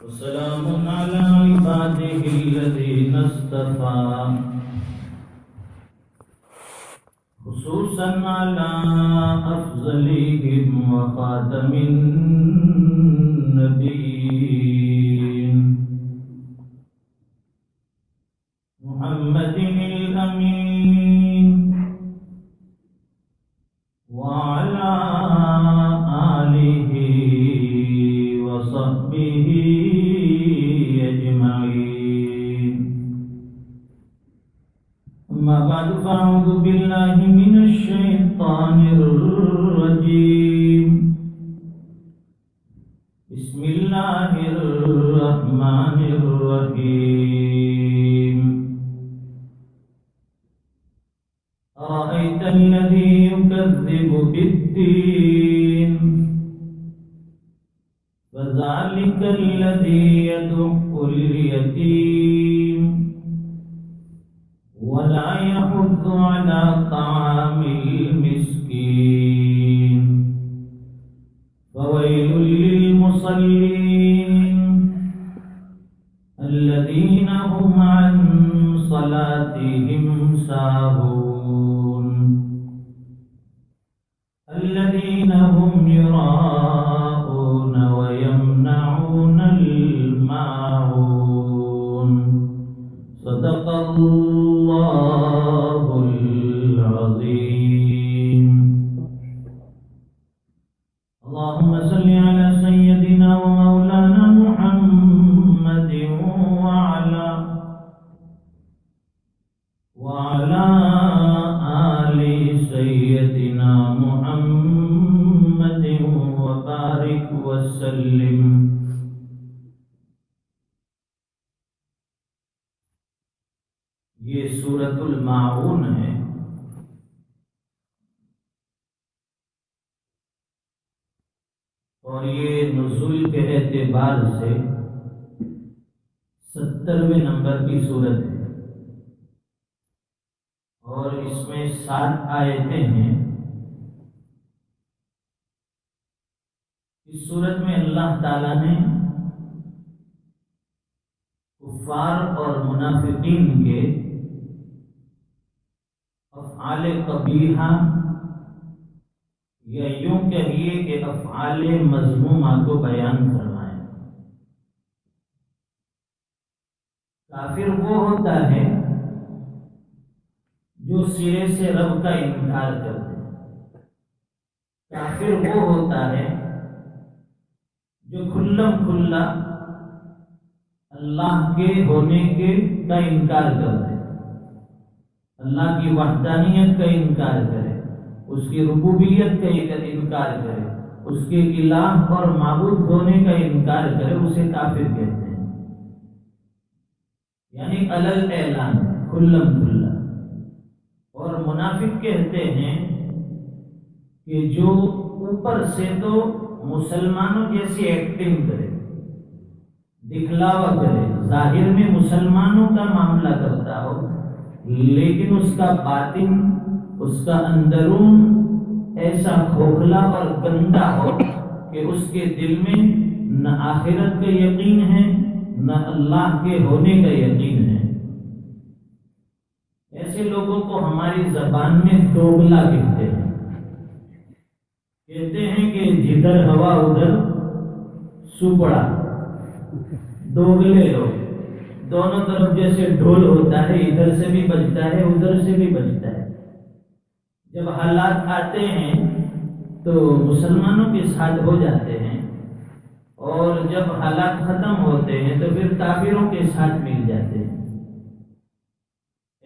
وسلام على عباده الذين اصطفى خصوصا على أفضلهم وخاتم النبيين محمد الأمين وعلى آله وصحبه أجمعين. أما بعد فأعوذ بالله من الشيطان الرجيم. بسم الله الرحمن الرحيم. أرأيت الذي يكذب بالدين فذلك الذي يدع اليتيم ولا يحض على طعام المسكين فويل للمصلين الذين هم عن صلاتهم ساهون الذين هم يراءون ويمنعون الماعون. صدق الله العظيم. اللهم صل على سيدنا ومولانا محمد وعلى آل سيدنا محمد وبارك وسلم. یہ سورۃ الماعون ہے. اور یہ نزول کے اعتبار سے 70ویں نمبر کی سورت ہے اور اس میں 7 آیتیں ہیں. اس سورت میں اللہ تعالیٰ نے کفار اور منافقین کے افعال قبیحہ یا یوں کہیے کہ افعال مذمومہ کو بیان فرمائے. کافر وہ ہوتا ہے جو سرے سے رب کا انکار کرتے ہیں. کافر وہ ہوتا ہے جو کھلم کھلا اللہ کے ہونے کا انکار کرتے ہیں، اللہ کی وحدانیت کا انکار کرے، اس کی ربوبیت کا انکار کرے، اس کے الہ اور معبود ہونے کا انکار کرے، اسے کافر کہتے ہیں. یعنی علل اعلان، کھلم کھلا. اور منافق کہتے ہیں کہ جو اوپر سے تو مسلمانوں جیسی ایکٹنگ کرے، دکھلاوا کرے، ظاہر میں مسلمانوں کا معاملہ کرتا ہو لیکن اس کا باطن، اس کا اندرون ایسا کھوکھلا اور گندا ہو کہ اس کے دل میں نہ آخرت کا یقین ہے نہ اللہ کے ہونے کا یقین ہے. ایسے لوگوں کو ہماری زبان میں دوگلا کہتے ہیں. کہتے ہیں کہ جدھر ہوا ادھر سپڑا. دوگلے لوگ، دونوں طرف جیسے ڈھول ہوتا ہے، ادھر سے بھی بجتا ہے ادھر سے بھی بجتا ہے. جب حالات آتے ہیں تو مسلمانوں کے ساتھ ہو جاتے ہیں اور جب حالات ختم ہوتے ہیں تو پھر کافروں کے ساتھ مل جاتے ہیں.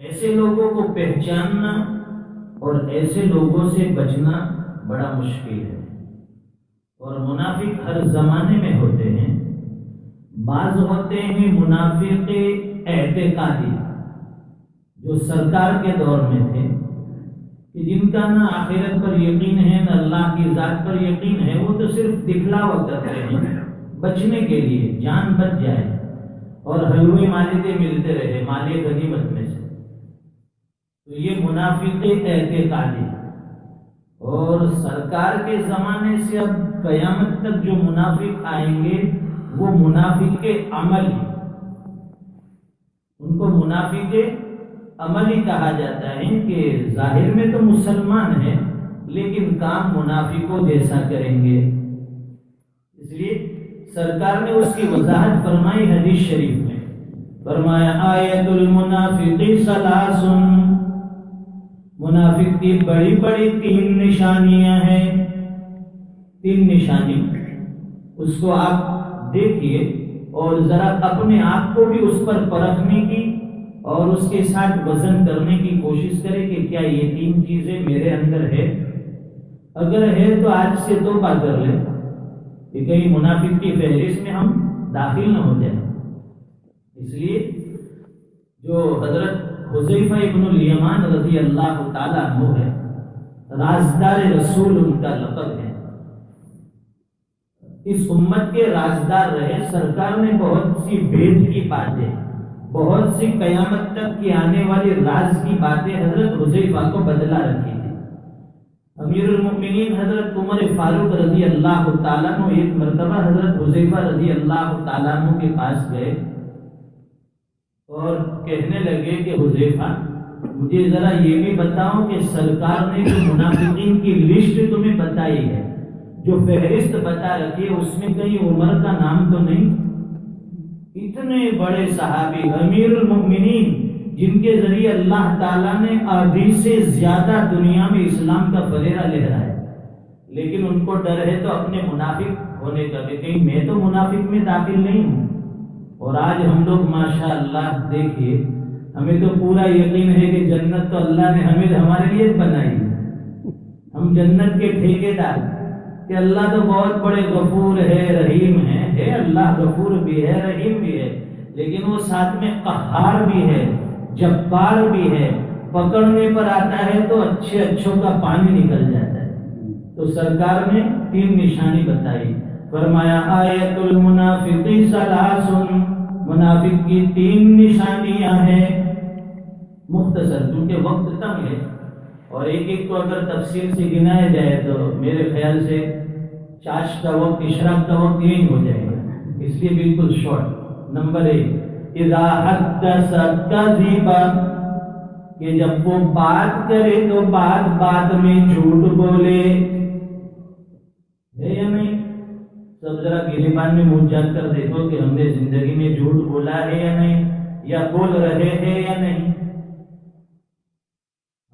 ایسے لوگوں کو پہچاننا اور ایسے لوگوں سے بچنا بڑا مشکل ہے. اور منافق ہر زمانے میں ہوتے ہیں. بعض ہوتے ہیں منافق اعتقادی جو سرکار کے دور میں تھے کہ جن کا نہ آخرت پر یقین ہے نہ اللہ کی ذات پر یقین ہے، وہ تو صرف دکھلاوا کرتے ہیں بچنے کے لیے، جان بچ جائے اور حلوے مالدے ملتے رہے مالی غنیمت میں سے. تو یہ منافق اعتقادی. اور سرکار کے زمانے سے اب قیامت تک جو منافق آئیں گے وہ منافق کے عمل ہے، ان کو منافق کے عمل ہی کہا جاتا ہے کہ ظاہر میں تو مسلمان ہے لیکن کام منافقوں جیسا کریں گے۔ اس لیے سرکار نے اس کی وضاحت فرمائی حدیث شریف میں، فرمایا آیت المنافق ثلاث، منافق کی بڑی بڑی 3 نشانیاں ہیں۔ 3 نشانی اس کو آپ دیکھیے اور ذرا اپنے آپ کو بھی اس پر پرکھنے کی اور اس کے ساتھ وزن کرنے کی کوشش کرے کہ کیا یہ 3 چیزیں میرے اندر ہے۔ اگر ہے تو آج سے توبہ کر لیں کہ کہیں منافق کی فہرست میں ہم داخل نہ ہو جائیں۔ اس لیے جو حضرت حذیفہ ابن الیمان رضی اللہ تعالیٰ عنہ ہے، رازدار رسول ان کا لقب ہے، اس امت کے رازدار رہے۔ سرکار نے بہت سی بھید کی باتیں، بہت سی قیامت تک کی آنے والی راز کی باتیں حضرت حذیفہ کو بدلا رکھی تھی۔ امیر المؤمنین حضرت عمر فاروق رضی اللہ تعالیٰ عنہ ایک مرتبہ حضرت حذیفہ رضی اللہ تعالیٰ عنہ کے پاس گئے اور کہنے لگے کہ حذیفہ مجھے ذرا یہ بھی بتاؤ کہ سرکار نے جو منافقین کی لسٹ تمہیں بتائی ہے، جو فہرست بتا رکھی ہے، اس میں کہیں عمر کا نام تو نہیں؟ اتنے بڑے صحابی امیر المؤمنین جن کے ذریعے اللہ تعالیٰ نے آدھی سے زیادہ دنیا میں اسلام کا فریرہ لہرایا، لیکن ان کو ڈر ہے تو اپنے منافق ہونے کا کہ کہیں میں تو منافق میں داخل نہیں ہوں۔ اور آج ہم لوگ ماشاء اللہ دیکھیے، ہمیں تو پورا یقین ہے کہ جنت تو اللہ نے ہمارے لیے بنائی ہے، ہم جنت کے ٹھیکیدار کہ اللہ تو بہت بڑے غفور ہے، رحیم ہے اللہ غفور بھی ہے، رحیم بھی ہے، لیکن وہ ساتھ میں قہار بھی ہے، جبار بھی ہے، پکڑنے پر آتا ہے تو اچھے اچھوں کا پانی نکل جاتا ہے۔ تو سرکار نے 3 نشانی بتائی، فرمایا آیت المنافق ثلاث، منافق کی 3 نشانیاں ہیں۔ مختصر کیونکہ وقت تنگ ہے اور ایک ایک کو اگر تفصیل سے گنایا جائے تو میرے خیال سے چاش کا وقت، اشراق کا وقت یہی ہو جائے گا، اس لیے بالکل شارٹ۔ نمبر 1، اذا حدث کذب، کہ جب وہ بات کرے تو بات میں جھوٹ بولے، ہے یا نہیں؟ سب ذرا گریبان میں منہ جان کر دیکھو کہ ہم نے زندگی میں جھوٹ بولا ہے یا نہیں، یا بول رہے ہیں یا نہیں۔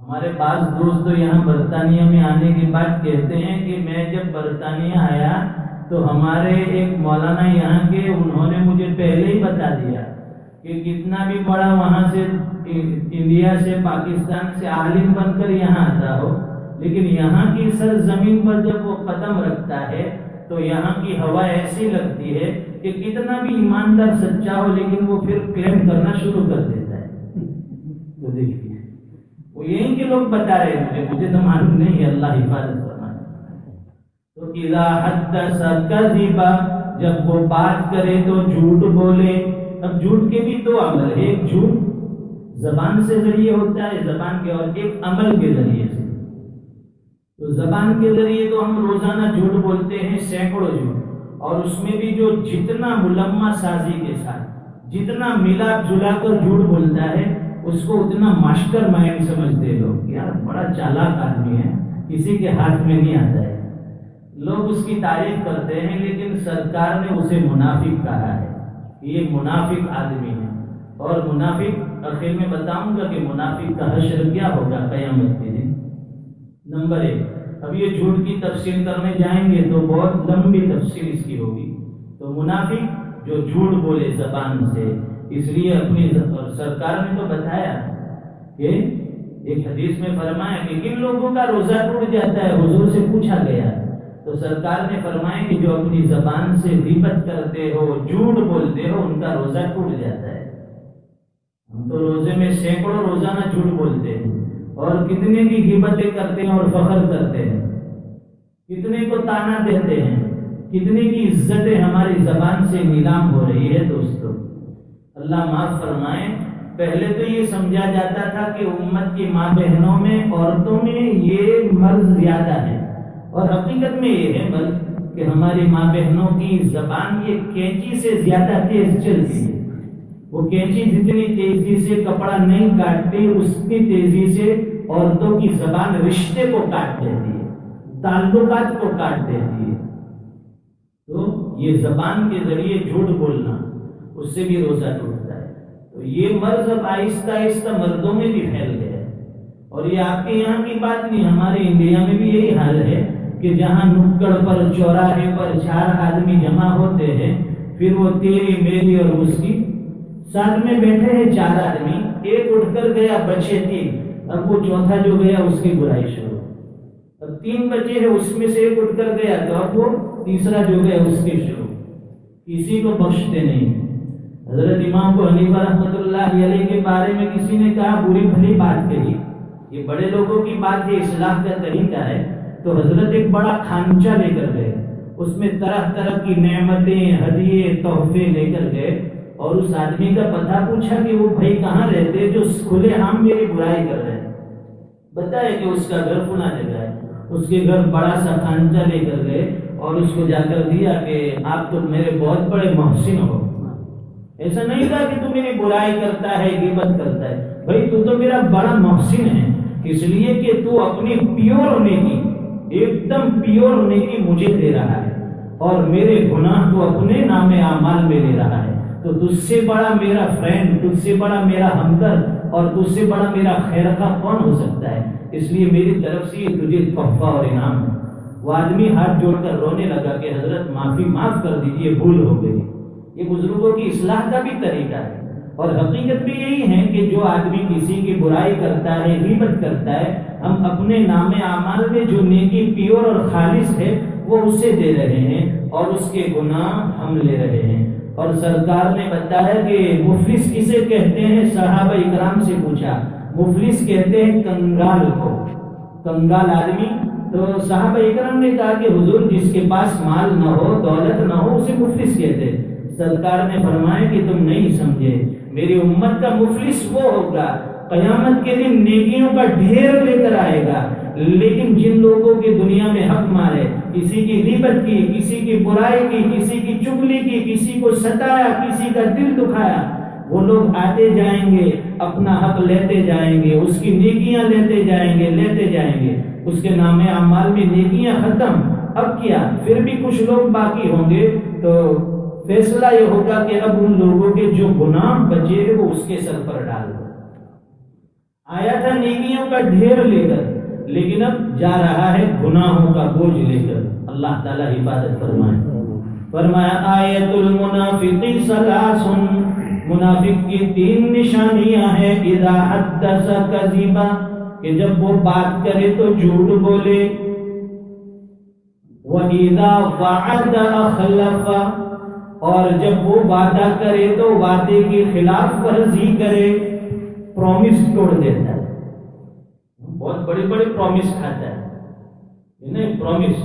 ہمارے بعض دوست تو یہاں برطانیہ میں آنے کے بعد کہتے ہیں کہ میں جب برطانیہ آیا تو ہمارے ایک مولانا یہاں کے، انہوں نے مجھے پہلے ہی بتا دیا کہ کتنا بھی بڑا وہاں سے انڈیا سے پاکستان سے عالم بن کر یہاں آتا ہو، لیکن یہاں کی سرزمین پر جب وہ قدم رکھتا ہے تو یہاں کی ہوا ایسی لگتی ہے کہ کتنا بھی ایماندار سچا ہو لیکن وہ پھر کلیم کرنا شروع کر دیتا ہے۔ تو دیکھیے وہ یہیں کے لوگ بتا رہے ہیں، مجھے تو معلوم نہیں ہے، اللہ حفاظت فرمائے۔ تو اذا حدث کذب، جب وہ بات کرے تو جھوٹ بولے۔ اب جھوٹ کے بھی 2 عمل ہے، ایک جھوٹ زبان سے ذریعے ہوتا ہے زبان کے، اور ایک عمل کے ذریعے سے۔ تو زبان کے ذریعے تو ہم روزانہ جھوٹ بولتے ہیں، سینکڑوں جھوٹ، اور اس میں بھی جو جتنا ملمہ سازی کے ساتھ، جتنا ملا جلا کر جھوٹ بولتا ہے، اس کو اتنا ماسٹر مائنڈ سمجھتے لوگ، یار بڑا چالاک آدمی ہے، کسی کے ہاتھ میں نہیں آتا ہے، لوگ اس کی تعریف کرتے ہیں، لیکن سرکار نے اسے منافق کہا ہے، یہ منافق آدمی ہے۔ اور منافق آخر میں بتاؤں گا کہ منافق کا حشر کیا ہوگا قیامت کے دن۔ نمبر 1، اب یہ جھوٹ کی تفصیل کرنے جائیں گے تو بہت لمبی تفصیل اس کی ہوگی۔ تو منافق جو جھوٹ بولے زبان سے، اس لیے اپنی سرکار نے تو بتایا کہ ایک حدیث میں فرمایا کہ کن لوگوں کا روزہ ٹوٹ جاتا ہے، حضور سے پوچھا گیا تو سرکار نے فرمایا کہ جو اپنی زبان سے غیبت کرتے ہو، جھوٹ بولتے ہو، ان کا روزہ ٹوٹ جاتا ہے۔ ہم تو روزے میں سینکڑوں روزانہ جھوٹ بولتے ہیں اور کتنے کی غیبتیں کرتے ہیں اور فخر کرتے ہیں، کتنے کو تانا دیتے ہیں، کتنے کی عزتیں ہماری زبان سے نیلام ہو رہی ہے۔ دوستو اللہ معاف فرمائے، پہلے تو یہ سمجھا جاتا تھا کہ امت کی ماں بہنوں میں، عورتوں میں یہ مرض زیادہ ہے، اور حقیقت میں یہ ہے مرض کہ ہماری ماں بہنوں کی زبان یہ کینچی سے زیادہ تیز چلتی ہے. وہ کینچی جتنی تیزی سے کپڑا نہیں کاٹتی اتنی تیزی سے عورتوں کی زبان رشتے کو کاٹ دیتی ہے, تعلقات کو کاٹ دیتی ہے. تو یہ زبان کے ذریعے جھوٹ بولنا, اس سے بھی روزہ ٹوٹتا ہے. تو یہ مرض اب آہستہ آہستہ مردوں میں بھی پھیل گیا ہے. اور یہ آپ کے یہاں کی بات نہیں, ہمارے انڈیا میں بھی یہی حال ہے کہ جہاں نکڑ پر چوراہے پر 4 آدمی جمع ہوتے ہیں, پھر وہ تیری میری اور اس کی ساتھ میں بیٹھے ہیں 4 آدمی, ایک اٹھ کر گیا بچے 3, اب وہ چوتھا جو گیا اس کی برائی شروع. اب 3 بچے ہیں, اس میں سے ایک اٹھ کر گیا تو اب وہ تیسرا جو گیا اس کی شروع. کسی کو بخشتے نہیں. حضرت امام ابو حنیفہ رحمۃ اللہ علیہ کے بارے میں کسی نے کہا بری بھلی بات کہی, یہ بڑے لوگوں کی بات ہے, اصلاح کا طریقہ ہے. تو حضرت ایک بڑا کھانچا لے کر گئے, اس میں طرح طرح کی نعمتیں, ہدیے, تحفے لے کر گئے, اور اس آدمی کا پتہ پوچھا کہ وہ بھائی کہاں رہتے جو کھلے عام میری برائی کر رہے ہیں. بتایا کہ اس کا گھر فلاں جگہ ہے. اس کے گھر بڑا سا کھانچا لے کر گئے اور اس کو جا کر دیا کہ آپ تو میرے بہت بڑے محسن ہو. ایسا نہیں تھا کہ تو میری برائی کرتا ہے, غیبت کرتا ہے. بھائی تو میرا بڑا محسن ہے, اس لیے کہ تو اپنی پیور ہونے کی, ایک دم پیور ہونے کی مجھے دے رہا ہے, اور میرے گناہ تو اپنے نام اعمال میں لے رہا ہے. تو تجھ سے بڑا میرا فرینڈ, تجھ سے بڑا میرا ہمدرد اور تجھ سے بڑا میرا خیر خواہ کون ہو سکتا ہے؟ اس لیے میری طرف سے یہ تجھے تحفہ اور انعام ہے. وہ آدمی ہاتھ جوڑ کر رونے لگا کہ حضرت معاف کر دیجیے, بھول ہو گئی. یہ بزرگوں کی اصلاح کا بھی طریقہ ہے. اور حقیقت بھی یہی ہے کہ جو آدمی کسی کی برائی کرتا ہے, غیبت کرتا ہے, ہم اپنے نام اعمال میں جو نیکی پیور اور خالص ہے وہ اسے دے رہے ہیں, اور اس کے گناہ ہم لے رہے ہیں. اور سرکار نے بتایا کہ مفلس کسے کہتے ہیں؟ صحابہ اکرام سے پوچھا. مفلس کہتے ہیں کنگال کو, کنگال آدمی. تو صحابہ اکرام نے کہا کہ حضور جس کے پاس مال نہ ہو, دولت نہ ہو, اسے مفلس کہتے ہیں. سرکار نے فرمایا کہ تم نہیں سمجھے, میری امت کا مفلس وہ ہوگا قیامت کے دن نیکیوں کا ڈھیر لے کر آئے گا, لیکن جن لوگوں کے دنیا میں حق مارے, کسی کی غیبت کی, کسی کی برائی کی, کسی کی چغلی کی, کسی کو ستایا, کسی کا دل دکھایا, وہ لوگ آتے جائیں گے, اپنا حق لیتے جائیں گے, اس کی نیکیاں لیتے جائیں گے, لیتے جائیں گے. اس کے نام اعمال میں نیکیاں ختم. اب کیا, پھر بھی کچھ لوگ باقی ہوں گے. تو فیصلہ یہ ہوگا کہ اب ان لوگوں کے جو گناہ بچے وہ اس کے سر پر ڈال دو. آیا تھا نیکیوں کا ڈھیر لے کر, لیکن اب جا رہا ہے گناہوں کا بوجھ لے کر. اللہ تعالیٰ حفاظت فرمائے. فرمایا آیت المنافق ثلاث, منافق کی 3 نشانیاں ہیں. اذا حدث کذبا, کہ جب وہ بات کرے تو جھوٹ بولے. وَإِذَا وَعَدَ أَخْلَفَ, اور جب وہ وعدہ کرے تو وعدے کی خلاف ورزی کرے, پرومس توڑ دیتا ہے. بہت بڑے بڑے پرومس کھاتا ہے, نہیں پرومس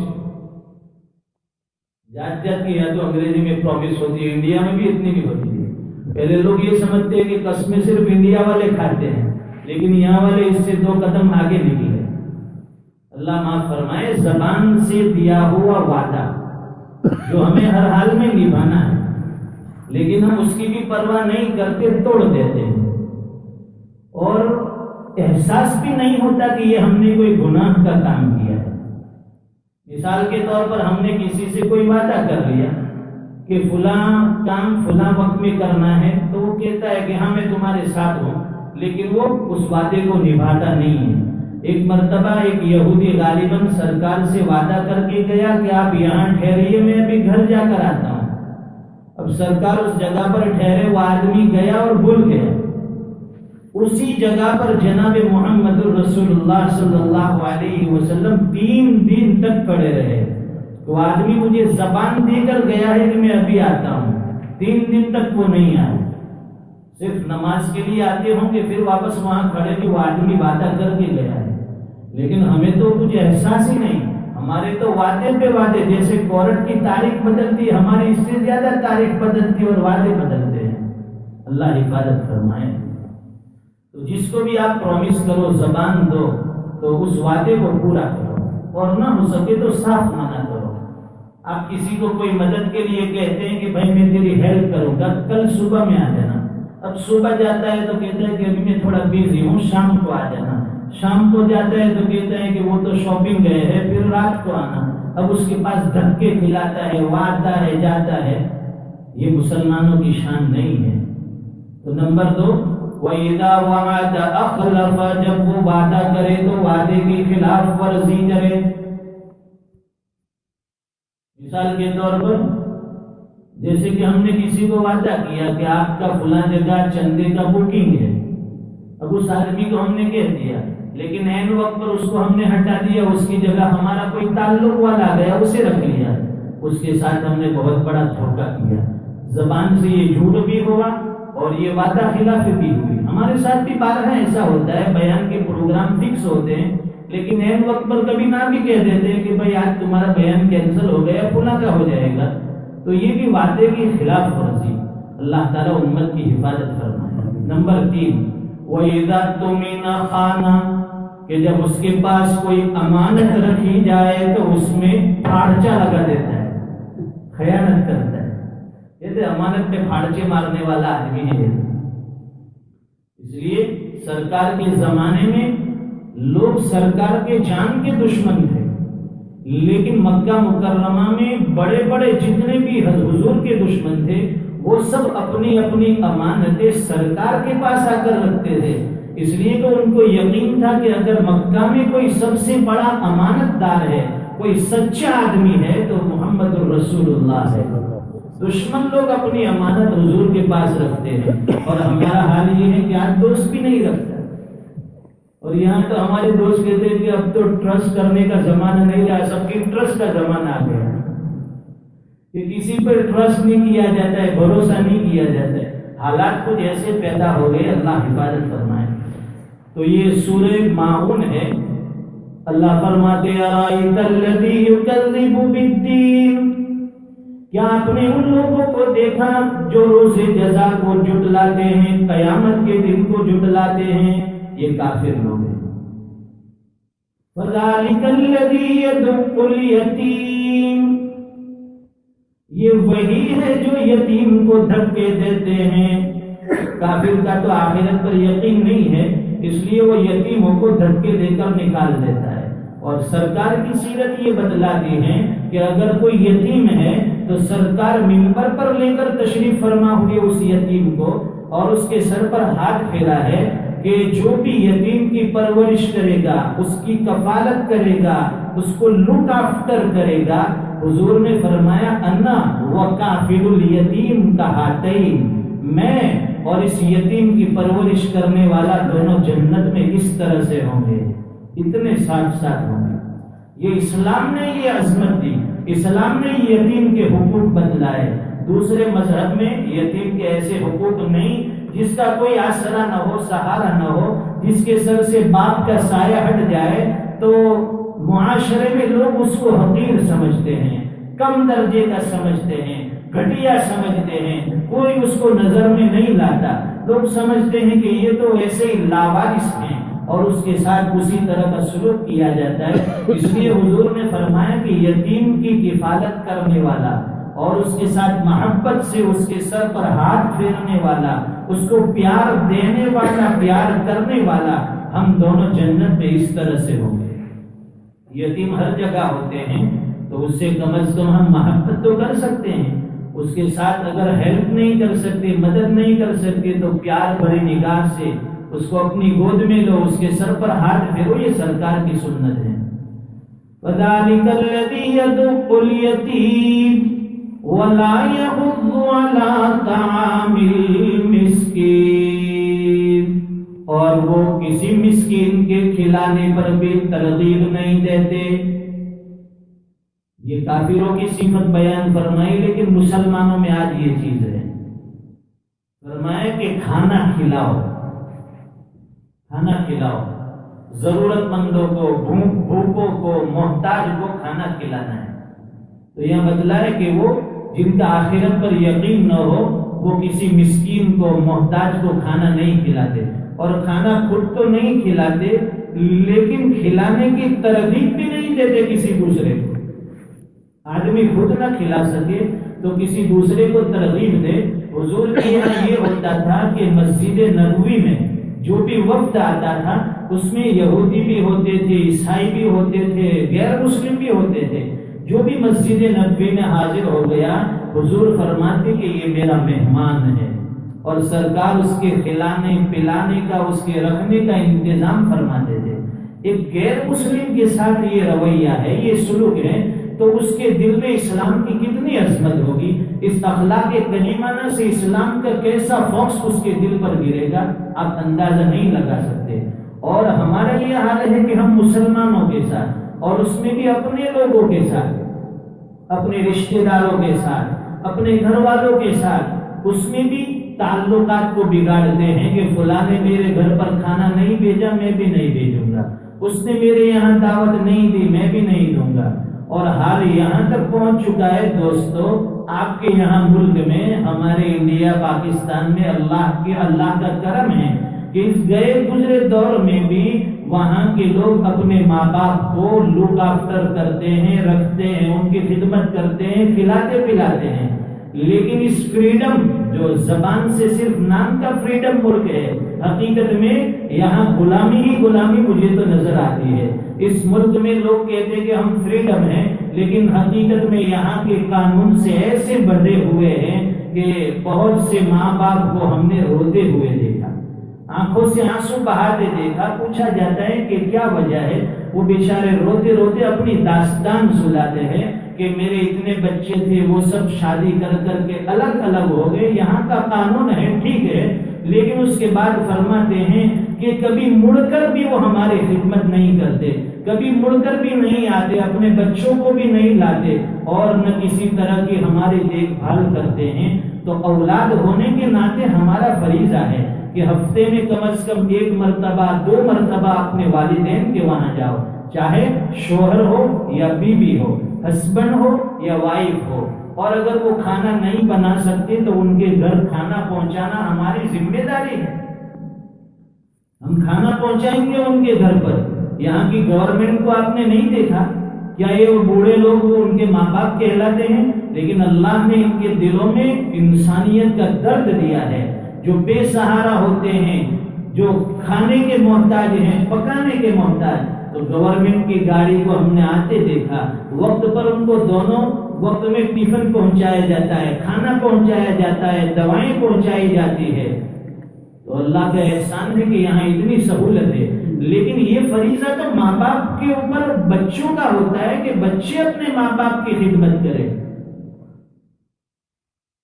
جات کی, یا تو انگریزی میں پرومس ہوتی ہے, انڈیا میں بھی اتنی بھی ہوتی ہے. پہلے لوگ یہ سمجھتے ہیں کہ قسمیں صرف انڈیا والے کھاتے ہیں, لیکن یہاں والے اس سے 2 قدم آگے نکلے. اللہ معاف فرمائے. زبان سے دیا ہوا وعدہ جو ہمیں ہر حال میں نبھانا ہے, لیکن ہم اس کی بھی پرواہ نہیں کرتے, توڑ دیتے ہیں, اور احساس بھی نہیں ہوتا کہ یہ ہم نے کوئی گناہ کا کام کیا ہے. مثال کے طور پر ہم نے کسی سے کوئی وعدہ کر لیا کہ فلاں کام فلاں وقت میں کرنا ہے, تو وہ کہتا ہے کہ ہاں میں تمہارے ساتھ ہوں, لیکن وہ اس وعدے کو نبھاتا نہیں ہے. ایک مرتبہ ایک یہودی غالباً سرکار سے وعدہ کر کے گیا کہ آپ یہاں ٹھہریے, میں ابھی گھر جا کر آتا ہوں. اب سرکار اس جگہ پر ٹھہرے, وہ آدمی گیا اور بھول گیا. اسی جگہ پر جناب محمد رسول اللہ صلی اللہ علیہ وسلم 3 دن تک کھڑے رہے. تو آدمی مجھے زبان دے کر گیا ہے کہ میں ابھی آتا ہوں, 3 دن تک وہ نہیں آیا. صرف نماز کے لیے آتے ہوں گے, پھر واپس وہاں کھڑے کہ وہ آدمی وعدہ کر کے گیا ہے. لیکن ہمیں تو کچھ احساس ہی نہیں. ہمارے تو وعدے پہ وعدے, جیسے کورٹ کی تاریخ بدلتی, ہماری اس سے زیادہ تاریخ بدلتی اور وعدے بدلتے ہیں. اللہ حفاظت فرمائے. تو جس کو بھی آپ پرومس کرو, زبان دو, تو اس وعدے کو پورا کرو, اور نہ ہو سکے تو صاف منع کرو. آپ کسی کو کوئی مدد کے لیے کہتے ہیں کہ بھائی میں تیری ہیلپ کروں گا، کل صبح میں آ جانا. اب صبح جاتا ہے تو کہتا ہے کہ ابھی میں تھوڑا بیزی ہوں، شام کو آ جانا. شام کو جاتا ہے تو کہتا ہے کہ وہ تو شاپنگ گئے ہیں، پھر رات کو آنا. اب اس کے پاس دھکے کھلاتا ہے، وہ آتا ہے جاتا ہے. یہ مسلمانوں کی شان نہیں ہے. تو نمبر 2، وَإِذَا وَعَدَ أَخْلَفَ، جب وہ وعدہ کرے تو وعدے کی خلاف ورزی کرے. مثال کے طور پر جیسے کہ ہم نے کسی کو وعدہ کیا کہ آپ کا فلاں جگہ چندے کا بکنگ ہے. اب اس آدمی کو ہم نے کہہ دیا، لیکن عین وقت پر اس کو ہم نے ہٹا دیا، اس کی جگہ ہمارا کوئی تعلق والا گیا، اسے رکھ لیا. اس کے ساتھ ہم نے بہت بڑا دھوکہ کیا. زبان سے یہ جھوٹ بھی ہوا اور یہ وعدہ خلاف بھی ہوئی. ہمارے ساتھ بھی بارہا ایسا ہوتا ہے، بیان کے پروگرام فکس ہوتے ہیں لیکن عین وقت پر کبھی نہ بھی کہہ دیتے ہیں کہ بھائی آج تمہارا بیان کینسل ہو گیا، فلاں کا ہو جائے گا. تو یہ بھی وعدے کی خلاف ورزی. اللہ تعالیٰ امت کی حفاظت فرمائے. نمبر 3، وَإِذَا اؤْتُمِنَ خَانَ، کہ جب اس کے پاس کوئی امانت رکھی جائے تو اس میں پھاڑچا لگا دیتا ہے، خیانت کرتا ہے. یہ امانت میں پھاڑچے مارنے والا آدمی ہے. اس لیے سرکار کے زمانے میں لوگ سرکار کے جان کے دشمن تھے، لیکن مکہ مکرمہ میں بڑے بڑے جتنے بھی حضور کے دشمن تھے وہ سب اپنی اپنی امانتیں سرکار کے پاس آ کر رکھتے تھے. اس لیے کہ ان کو یقین تھا کہ اگر مکہ میں کوئی سب سے بڑا امانت دار ہے، کوئی سچا آدمی ہے تو محمد الرسول اللہ ہے. دشمن لوگ اپنی امانت حضور کے پاس رکھتے ہیں، اور ہمارا حال یہ ہے کہ آج دوست بھی نہیں رکھتا. اور یہاں تو ہمارے دوست کہتے ہیں کہ اب تو ٹرسٹ کرنے کا زمانہ نہیں رہا، سب کی ٹرسٹ کا زمانہ آ گیا کہ کسی پر ٹرسٹ نہیں کیا جاتا ہے، بھروسہ نہیں کیا جاتا ہے. حالات کچھ ایسے پیدا ہو گئے، اللہ حفاظت فرمائے. تو یہ سورہ ماعون ہے. اللہ فرماتے ارائیت الذی یکذب بالدین، کیا آپ نے ان لوگوں کو دیکھا جو روز جزا کو جھٹلاتے ہیں، قیامت کے دن کو جھٹلاتے ہیں؟ یہ کافر لوگ ہیں. فذلک الذی یدع الیتیم، یہ وہی ہے جو یتیم کو دھکے دیتے ہیں. کافر کا تو آخرت پر یقین نہیں ہے، اس لیے وہ یتیموں کو دھکے دے کر نکال دیتا ہے. اور سرکار کی سیرت یہ بتلاتی ہے کہ اگر کوئی یتیم ہے تو سرکار منبر پر لے کر تشریف فرما ہوئے اس یتیم کو اور اس کے سر پر ہاتھ پھیرا ہے کہ جو بھی یتیم کی پرورش کرے گا، اس کی کفالت کرے گا، اس کو لک آفٹر کرے گا، حضور نے فرمایا انا وکافل الیتیم کہاتین، میں اور اس یتیم کی پرورش کرنے والا دونوں جنت میں اس طرح سے ہوں گے، اتنے ساتھ ساتھ ہوں گے. یہ اسلام نے یہ عظمت دی، اسلام نے یتیم کے حقوق بتلائے. دوسرے مذہب میں یتیم کے ایسے حقوق نہیں، جس کا کوئی آسرا نہ ہو، سہارا نہ ہو، جس کے سر سے باپ کا سایہ ہٹ جائے تو معاشرے میں لوگ اس کو حقیر سمجھتے ہیں، کم درجے کا سمجھتے ہیں، گھٹیا سمجھتے ہیں. کوئی اس کو نظر میں نہیں لاتا. لوگ سمجھتے ہیں کہ یہ تو ایسے ہی لاوارث ہیں اور اس کے ساتھ اسی طرح کا سلوک کیا جاتا ہے. اس لیے حضور نے فرمایا کہ یتیم کی کفالت کرنے والا اور اس کے ساتھ محبت سے اس کے سر پر ہاتھ پھیرنے والا، اس کو پیار دینے والا، پیار کرنے والا، ہم دونوں جنت میں اس طرح سے ہوں گے. یتیم ہر جگہ ہوتے ہیں تو اس سے کم از کم ہم محبت تو کر سکتے ہیں. اس کے ساتھ اگر ہیلپ نہیں کر سکتے، مدد نہیں کر سکتے تو پیار بھری نگاہ سے اس کو اپنی گود میں لو، اس کے سر پر ہاتھ پھیرو. یہ سرکار کی سنت ہے. فَذَلِكَ الَّذِي يَدُعُّ الْيَتِيمَ وَلَا يَحُضُّ عَلَىٰ طَعَامِ الْمِسْكِينِ، اور وہ کسی مسکین کے کھلانے پر بھی ترغیب نہیں دیتے. یہ کافروں کی صفت بیان فرمائی، لیکن مسلمانوں میں آج یہ چیز ہے. فرمایا کہ کھانا کھلاؤ، کھانا کھلاؤ، ضرورت مندوں کو، بھوکوں کو، محتاج کو کھانا کھلانا ہے. تو یہ مطلب ہے کہ وہ جن کا آخرت پر یقین نہ ہو وہ کسی مسکین کو، محتاج کو کھانا نہیں کھلاتے، اور کھانا خود تو نہیں کھلاتے لیکن کھلانے کی ترغیب بھی نہیں دیتے کسی دوسرے کو. آدمی خود نہ کھلا سکے تو کسی دوسرے کو ترغیب دے۔ حضور کے یہاں یہ ہوتا تھا کہ مسجد نبوی میں جو بھی وفد آتا تھا اس میں یہودی بھی ہوتے تھے، عیسائی بھی ہوتے تھے، غیر مسلم بھی ہوتے تھے۔ جو بھی مسجد نبوی میں حاضر ہو گیا حضور فرماتے کہ یہ میرا مہمان ہے، اور سرکار اس کے کھلانے پلانے کا، اس کے رکھنے کا انتظام فرماتے تھے۔ ایک غیر مسلم کے ساتھ یہ رویہ ہے، یہ سلوک ہے، تو اس کے دل میں اسلام کی کتنی عظمت ہوگی، اس اخلاق کریمانہ سے اسلام کا کیسا فوکس اس کے دل پر گرے گا، آپ اندازہ نہیں لگا سکتے۔ اور ہمارا یہ حال ہے کہ ہم مسلمانوں کے ساتھ، اور اس میں بھی اپنے لوگوں کے ساتھ، اپنے رشتہ داروں کے ساتھ، اپنے گھر والوں کے ساتھ، اس میں بھی تعلقات کو بگاڑتے ہیں کہ فلاں نے میرے گھر پر کھانا نہیں بھیجا، میں بھی نہیں بھیجوں گا، اس نے میرے یہاں دعوت نہیں دی، میں بھی نہیں دوں گا۔ اور حال یہاں تک پہنچ چکا ہے دوستو، آپ کے یہاں ملک میں، ہمارے انڈیا پاکستان میں اللہ کا کرم ہے کہ اس گئے گزرے دور میں بھی وہاں کے لوگ اپنے ماں باپ کو لک آفٹر کرتے ہیں، رکھتے ہیں، ان کی خدمت کرتے ہیں، کھلاتے پلاتے ہیں۔ لیکن اس فریڈم جو زبان سے صرف نام کا فریڈم ملک ہے، حقیقت میں یہاں غلامی ہی غلامی مجھے تو نظر آتی ہے۔ اس ملک میں لوگ کہتے ہیں کہ ہم فریڈم ہیں، لیکن حقیقت میں یہاں کے قانون سے ایسے بندھے ہوئے ہیں کہ بہت سے ماں باپ کو ہم نے روتے ہوئے دیکھا، آنکھوں سے آنسو بہاتے دیکھا۔ پوچھا جاتا ہے کہ کیا وجہ ہے، وہ بیچارے روتے روتے اپنی داستان سناتے ہیں کہ میرے اتنے بچے تھے، وہ سب شادی کر کر کے الگ الگ ہو گئے، یہاں کا قانون ہے ٹھیک ہے، لیکن اس کے بعد فرماتے ہیں کہ کبھی مڑ کر بھی وہ ہماری خدمت نہیں کرتے، کبھی مڑ کر بھی نہیں آتے، اپنے بچوں کو بھی نہیں لاتے، اور نہ کسی طرح کی ہماری دیکھ بھال کرتے ہیں۔ تو اولاد ہونے کے ناطے ہمارا فریضہ ہے کہ ہفتے میں کم از کم 1 مرتبہ 2 مرتبہ اپنے والدین کے وہاں جاؤ، چاہے شوہر ہو یا بیوی ہو، ہسبینڈ ہو یا وائف ہو، اور اگر وہ کھانا نہیں بنا سکتے تو ان کے گھر کھانا پہنچانا ہماری ذمہ داری ہے، ہم کھانا پہنچائیں گے ان کے گھر پر۔ یہاں کی گورنمنٹ کو آپ نے نہیں دیکھا کیا یہ وہ بوڑھے لوگ وہ ان کے ماں باپ کہلاتے ہیں، لیکن اللہ نے ان کے دلوں میں انسانیت کا درد دیا ہے، جو بے سہارا ہوتے ہیں، جو کھانے کے محتاج ہیں، پکانے کے محتاج۔ تو گورنمنٹ کی گاڑی کو ہم نے آتے دیکھا، وقت پر ان کو دونوں وقت میں ٹفن پہنچایا جاتا ہے، کھانا پہنچایا جاتا ہے، دوائیں پہنچائی جاتی ہے۔ تو اللہ کا احسان ہے کہ یہاں اتنی سہولت ہے، لیکن یہ فریضہ تو ماں باپ کے اوپر بچوں کا ہوتا ہے کہ بچے اپنے ماں باپ کی خدمت کریں۔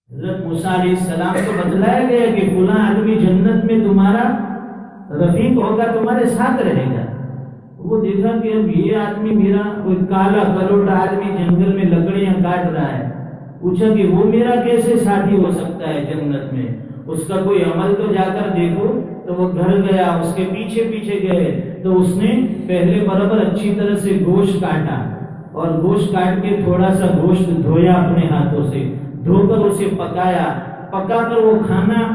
حضرت موسیٰ علیہ السلام کو بتلایا گیا کہ فلاں آدمی جنت میں تمہارا رفیق ہوگا، تمہارے ساتھ رہے گا۔ وہ دیکھا کہ اب یہ آدمی میرا کوئی کالا کروڑا آدمی جنگل میں لکڑیاں کاٹ رہا ہے، پوچھا کہ وہ میرا کیسے ساتھی ہو سکتا ہے جنت میں، اس کا کوئی عمل تو جا کر دیکھو۔ تو وہ گھر گیا، اس کے پیچھے پیچھے گئے تو اس نے پہلے برابر اچھی طرح سے گوشت کاٹا، اور گوشت کاٹ کے تھوڑا سا گوشت دھویا اپنے ہاتھوں سے، دھو کر اسے پکایا، پکا کر وہ کھانا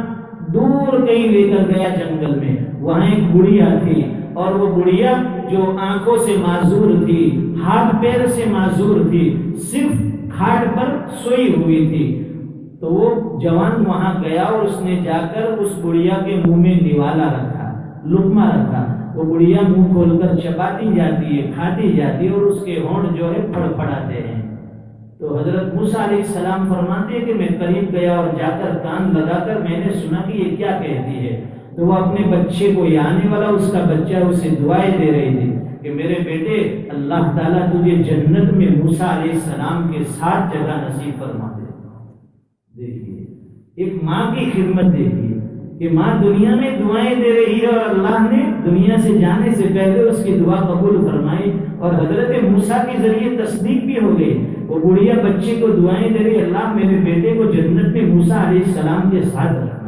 دور کہیں لے کر گیا جنگل میں۔ وہاں ایک بڑھیا تھی، اور وہ بڑھیا جو آنکھوں سے معذور تھی، ہاتھ پیر سے معذور تھی، صرف کھاٹ پر سوئی ہوئی تھی۔ تو وہ جوان وہاں گیا اور اس نے جا کر اس بڑھیا کے منہ میں نوالا رکھا، لقمہ رکھا۔ وہ بڑھیا منہ کھول کر چباتی جاتی ہے، کھاتی جاتی ہے، اور اس کے ہونٹ جو ہے پھڑ پھڑاتے ہیں۔ تو حضرت موسیٰ علیہ السلام فرماتے ہیں کہ میں قریب گیا اور جا کر کان لگا کر میں نے سنا کہ یہ کیا کہتی ہے۔ تو وہ اپنے بچے کو، یہ آنے والا اس کا بچہ، اسے دعائیں دے رہی تھی کہ میرے بیٹے اللہ تعالیٰ تجھے جنت میں موسیٰ علیہ السلام کے ساتھ جگہ نصیب فرما دے۔ دیکھیے ایک ماں کی خدمت، دیکھیے کہ ماں دنیا میں دعائیں دے رہی ہے، اور اللہ نے دنیا سے جانے سے پہلے اس کی دعا قبول فرمائی، اور حضرت موسیٰ کے ذریعے تصدیق بھی ہو گئی۔ وہ بڑھیا بچے کو دعائیں دے رہی، اللہ میرے بیٹے کو جنت میں موسیٰ علیہ السلام کے ساتھ رکھنا۔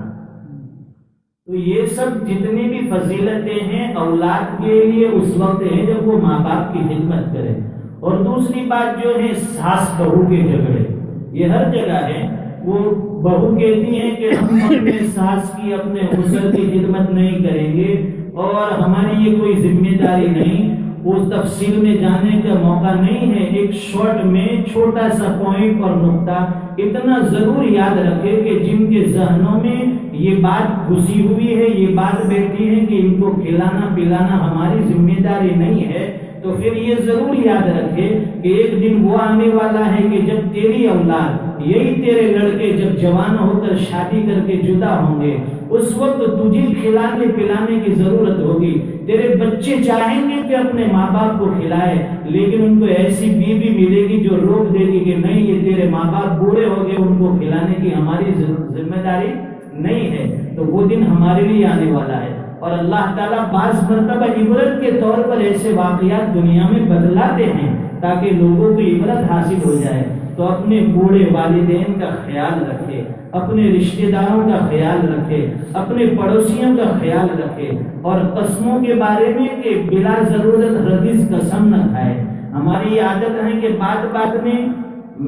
تو یہ سب جتنی بھی فضیلتیں ہیں اولاد کے لیے اس وقت ہیں جب وہ ماں باپ کی خدمت کرے۔ اور دوسری بات جو ہے ساس بہو کے جھگڑے، یہ ہر جگہ ہے۔ وہ بہو کہتی ہیں کہ ہم اپنے ساس کی، اپنے غسل کی خدمت نہیں کریں گے، اور ہماری یہ کوئی ذمہ داری نہیں، اس تفصیل میں جانے کا موقع نہیں ہے. ایک شارٹ میں چھوٹا سا پوائنٹ اور نقطہ اتنا ضرور یاد رکھے کہ جن کے ذہنوں میں یہ بات گھسی ہوئی ہے، یہ بات بیٹھی ہے کہ ان کو کھلانا پلانا ہماری ذمہ داری نہیں ہے، تو پھر یہ ضرور یاد رکھے کہ ایک دن وہ آنے والا ہے کہ جب تیری اولاد، یہی تیرے لڑکے جب جوان ہو کر شادی کر کے جدا ہوں گے، اس وقت تجھے کھلانے پلانے کی ضرورت ہوگی. تیرے بچے چاہیں گے کہ اپنے ماں باپ کو کھلائے، لیکن ان کو ایسی بیوی ملے گی جو روک دے گی کہ نہیں، یہ تیرے ماں باپ بوڑھے ہو گئے، ان کو کھلانے کی ہماری ذمہ داری نہیں ہے. تو وہ دن ہمارے لیے آنے والا ہے. اور اللہ تعالیٰ بعض مرتبہ عبرت کے طور پر ایسے واقعات دنیا میں بدلاتے ہیں تاکہ لوگوں کو عبرت حاصل ہو جائے. تو اپنے بوڑھے والدین کا خیال رکھے، اپنے رشتہ داروں کا خیال رکھے، اپنے پڑوسیوں کا خیال رکھے. اور قسموں کے بارے میں کہ بلا ضرورت ہرگز قسم نہ کھائے. ہماری یہ عادت ہے کہ بات بات میں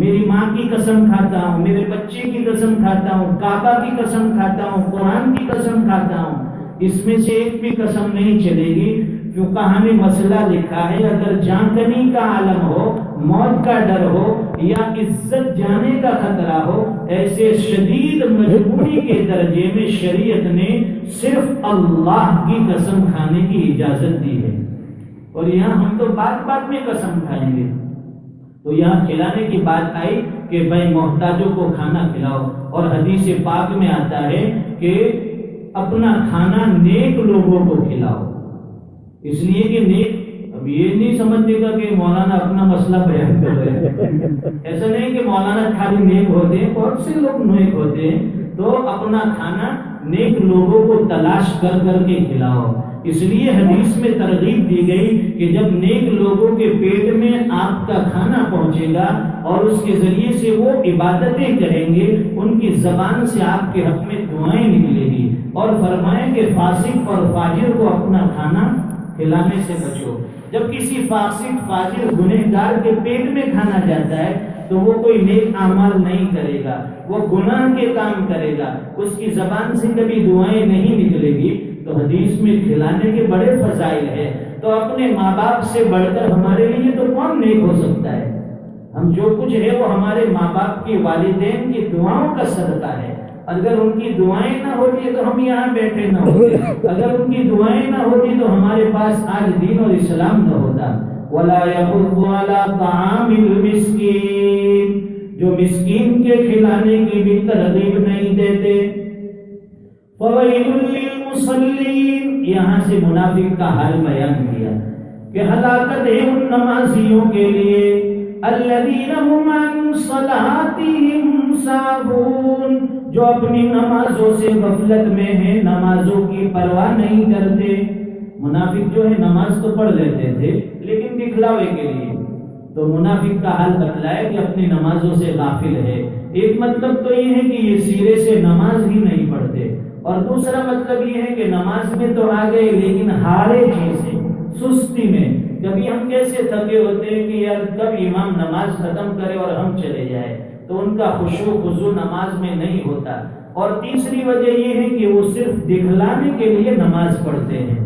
میری ماں کی قسم کھاتا ہوں، میرے بچے کی قسم کھاتا ہوں، کعبہ کی قسم کھاتا ہوں، قرآن کی قسم کھاتا ہوں. اس میں سے ایک بھی قسم نہیں چلے گی. فقہاء نے مسئلہ لکھا ہے، اگر جان کنی کا عالم ہو، موت کا ڈر ہو یا عزت جانے کا خطرہ ہو، ایسے شدید مجبوری کے درجے میں شریعت نے صرف اللہ کی قسم کھانے کی اجازت دی ہے. اور یہاں ہم تو بات بات میں قسم کھائیں گے. تو یہاں کھلانے کی بات آئی کہ بھائی محتاجوں کو کھانا کھلاؤ. اور حدیث پاک میں آتا ہے کہ اپنا کھانا نیک لوگوں کو کھلاؤ. اس لیے کہ نیک، اب یہ نہیں سمجھنے کا کہ مولانا اپنا مسئلہ بیان کر رہے ہیں. ایسا نہیں کہ مولانا خالی نیک ہوتے ہیں، بہت سے لوگ نیک ہوتے ہیں. تو اپنا کھانا نیک لوگوں کو تلاش کر کر کے کھلاؤ. اس لیے حدیث میں ترغیب دی گئی کہ جب نیک لوگوں کے پیٹ میں آپ کا کھانا پہنچے گا اور اس کے ذریعے سے وہ عبادتیں کریں گے، ان کی زبان سے آپ کے حق میں دعائیں نکلے گی. اور فرمائیں کہ فاسق اور فاجر کو اپنا کھانا کھلانے سے بچو. جب کسی فاسق فاجر گنہگار کے پیٹ میں کھانا جاتا ہے تو وہ کوئی نیک اعمال نہیں کرے گا، وہ گناہ کے کام کرے گا، اس کی زبان سے کبھی دعائیں نہیں نکلے گی. تو حدیث میں کھلانے کے بڑے فضائل ہیں. تو اپنے ماں باپ سے بڑھ کر ہمارے لیے تو کون نیک ہو سکتا ہے؟ ہم جو کچھ ہے وہ ہمارے ماں باپ کی، والدین کی دعاؤں کا صدقہ ہے. اگر ان کی دعائیں نہ ہوتی تو ہم یہاں بیٹھے نہ ہوتے. اگر ان کی دعائیں نہ ہوتی تو ہمارے پاس آج دین اور اسلام نہ ہوتا. وَلَا يَحُضُّ عَلَىٰ طَعَامِ الْمِسْكِينِ، جو مسکین کے کھلانے کی بھی ترغیب نہیں دیتے. فَوَيْلٌ لِّلْمُصَلِّينَ، یہاں سے منافق کا حال بیان کیا کہ ہلاکت ہے ان نمازیوں کے لیے. الَّذِينَ هُمْ عَن صَلَاتِهِمْ سَاهُونَ، جو اپنی نمازوں سے غفلت میں ہیں، نمازوں کی پرواہ نہیں کرتے. منافق جو ہے نماز تو پڑھ لیتے تھے لیکن دکھلاوے کے لیے. تو منافق کا حال بتلایا کہ اپنی نمازوں سے غافل ہے. ایک مطلب تو یہ ہے کہ یہ سیرے سے نماز ہی نہیں پڑھتے، اور دوسرا مطلب یہ ہے کہ نماز میں تو آ گئے لیکن ہارے چیزیں، سستی میں. کبھی ہم کیسے تھکے ہوتے ہیں کہ یار کب امام نماز ختم کرے اور ہم چلے جائیں، تو ان کا خشوع خضوع نماز میں نہیں ہوتا. اور تیسری وجہ یہ ہے کہ وہ صرف دکھلانے کے لیے نماز پڑھتے ہیں.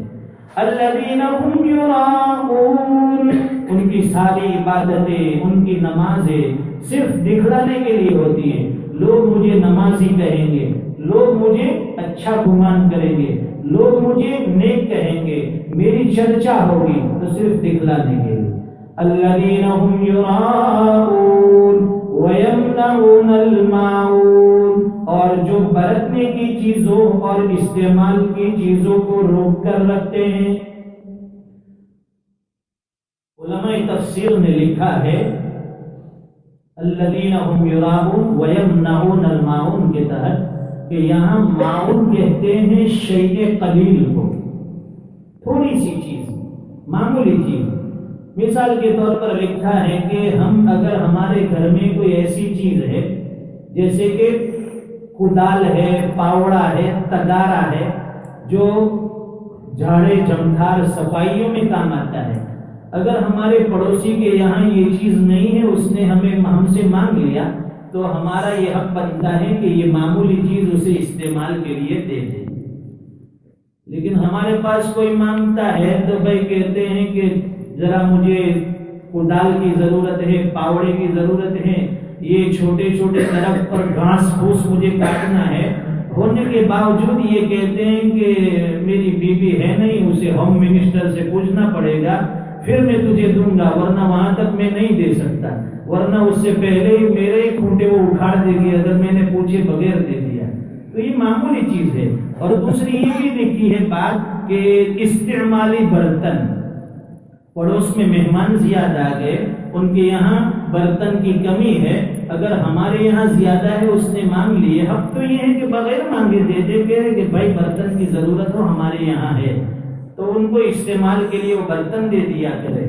الذین هم یراؤون، ان کی ساری عبادتیں، ان کی نمازیں صرف دکھلانے کے لیے ہوتی ہیں. لوگ مجھے نمازی کہیں گے، لوگ مجھے اچھا گمان کریں گے، لوگ مجھے نیک کہیں گے، میری چرچا ہوگی، تو صرف دکھلانے کے لیے. الذین هم یراؤون وَيَمْنَعُونَ الْمَاعُونَ، اور جو برتنے کی چیزوں اور استعمال کی چیزوں کو روک کر رکھتے ہیں. علماء تفسیر نے لکھا ہے الَّذِينَ هُمْ يُرَاءُونَ وَيَمْنَعُونَ الْمَاعُونَ کے تحت کہ یہاں معاون کہتے ہیں شیء قلیل کو، تھوڑی سی چیز، معمولی چیز. مثال کے طور پر لکھا ہے کہ ہم اگر ہمارے گھر میں کوئی ایسی چیز ہے جیسے کہ کدال ہے، پاوڑا ہے، تگارا ہے، جو جھاڑے جھنکھار صفائیوں میں کام آتا ہے، اگر ہمارے پڑوسی کے یہاں یہ چیز نہیں ہے، اس نے ہم سے مانگ لیا، تو ہمارا یہ حق بنتا ہے کہ یہ معمولی چیز اسے استعمال کے لیے دے دیں. لیکن ہمارے پاس کوئی مانگتا ہے تو بھائی کہتے ہیں کہ ذرا مجھے کدال کی ضرورت ہے، پاوڑے کی ضرورت ہے، یہ چھوٹے چھوٹے درخت پر گھاس پھوس مجھے کاٹنا ہے، ہونے کے باوجود یہ کہتے ہیں کہ میری بیوی ہے نہیں، اسے ہوم منسٹر سے پوچھنا پڑے گا پھر میں تجھے دوں گا، ورنہ وہاں تک میں نہیں دے سکتا، ورنہ اس سے پہلے ہی میرے ہی کھوٹے وہ اکھاڑ دے گی اگر میں نے پوچھے بغیر دے دیا۔ تو یہ معمولی چیز ہے۔ اور دوسری یہ بھی لکھی ہے بات کہ استعمالی برتن، پڑوس میں مہمان زیادہ آ گئے، ان کے یہاں برتن کی کمی ہے، اگر ہمارے یہاں زیادہ ہے اس نے مانگ لیے، حق تو یہ ہے کہ بغیر مانگے دے دے کہ بھائی برتن کی ضرورت ہو ہمارے یہاں ہے، تو ان کو استعمال کے لیے وہ برتن دے دیا کرے۔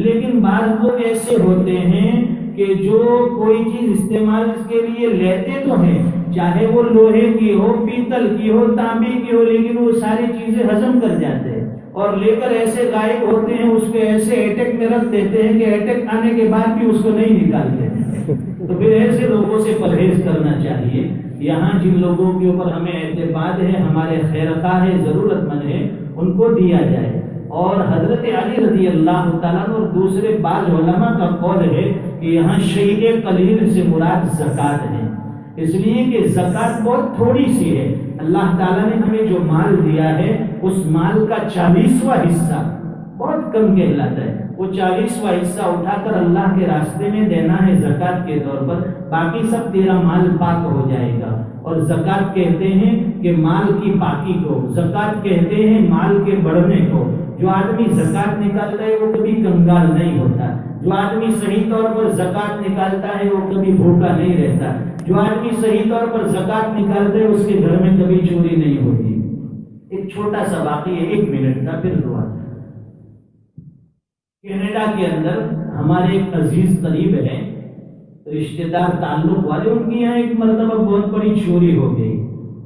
لیکن بعض لوگ ایسے ہوتے ہیں کہ جو کوئی چیز استعمال کے لیے لیتے تو ہیں، چاہے وہ لوہے کی ہو، پیتل کی ہو، تانبے کی ہو، لیکن وہ ساری چیزیں ہضم کر جاتے ہیں اور لے کر ایسے غائب ہوتے ہیں، اس کو ایسے ایٹک میں رکھ دیتے ہیں کہ ایٹک آنے کے بعد بھی اس کو نہیں نکالتے ہیں۔ تو پھر ایسے لوگوں سے پرہیز کرنا چاہیے۔ یہاں جن لوگوں کے اوپر ہمیں اعتماد ہے، ہمارے خیر خواہ ہے، ضرورت مند ہے، ان کو دیا جائے۔ اور حضرت علی رضی اللہ تعالیٰ اور دوسرے بعض علماء کا قول ہے کہ یہاں شیء قلیل سے مراد زکوٰۃ ہے، اس لیے کہ زکوٰۃ بہت تھوڑی سی ہے۔ اللہ تعالیٰ نے ہمیں جو مال دیا ہے اس مال کا 40واں حصہ بہت کم کہلاتا ہے، وہ 40واں حصہ اٹھا کر اللہ کے راستے میں دینا ہے زکوٰۃ کے طور پر، باقی سب تیرا مال پاک ہو جائے گا۔ اور زکوٰۃ کہتے ہیں کہ مال کی پاکی کو، زکوٰۃ کہتے ہیں مال کے بڑھنے کو۔ جو آدمی زکوٰۃ نکالتا ہے وہ کبھی کنگال نہیں ہوتا، جو آدمی صحیح طور پر زکوٰۃ نکالتا ہے وہ کبھی بھوکا نہیں رہتا، جو آدمی صحیح طور پر زکوٰۃ نکالتا ہے اس کے گھر میں کبھی چوری نہیں ہوتی۔ ایک چھوٹا سا واقعہ ہے، 1 منٹ کا، پھر دعا۔ کینیڈا کے اندر ہمارے ایک عزیز قریب ہیں، رشتہ دار تعلق والے، ان کی یہاں ایک مرتبہ بہت بڑی چوری ہو گئی،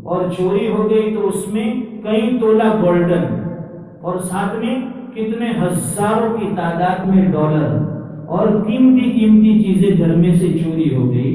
اور چوری ہو گئی تو اس میں کئی تولہ گولڈن اور ساتھ میں کتنے ہزاروں کی تعداد میں ڈالر اور قیمتی چیزیں گھر میں سے چوری ہو گئی۔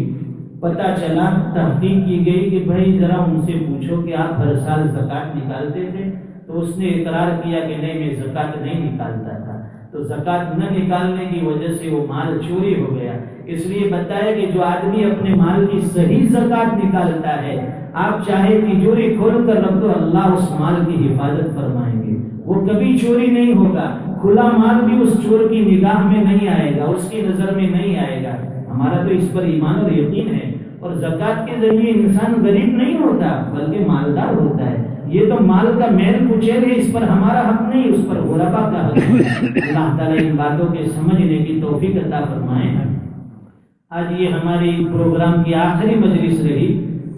پتہ چلا، تحقیق کی گئی کہ بھائی ذرا ان سے پوچھو کہ آپ ہر سال زکوٰۃ نکالتے تھے؟ تو اس نے اقرار کیا کہ نہیں، میں زکوٰۃ نہیں نکالتا تھا۔ تو زکوٰۃ نہ نکالنے کی وجہ سے وہ مال چوری ہو گیا۔ اس لیے بتایا کہ جو آدمی اپنے مال کی صحیح زکوٰۃ نکالتا ہے، آپ چاہے تجوری کھول کر رکھ دو، اللہ اس مال کی حفاظت فرمائیں گے، وہ کبھی چوری نہیں ہوگا۔ کھلا مال بھی اس چور کی نگاہ میں نہیں آئے گا، اس کی نظر میں نہیں آئے گا۔ ہمارا تو اس پر ایمان اور یقین ہے۔ اور زکوٰۃ کے ذریعے انسان غریب نہیں ہوتا بلکہ مالدار ہوتا ہے۔ یہ تو مال کا میل کچیل ہے، اس پر ہمارا حق نہیں، اس پر غربا کا حق ہے۔ اللہ تعالیٰ ان باتوں کے سمجھنے کی توفیق عطا فرمائے۔ آج یہ ہماری پروگرام کی آخری مجلس رہی،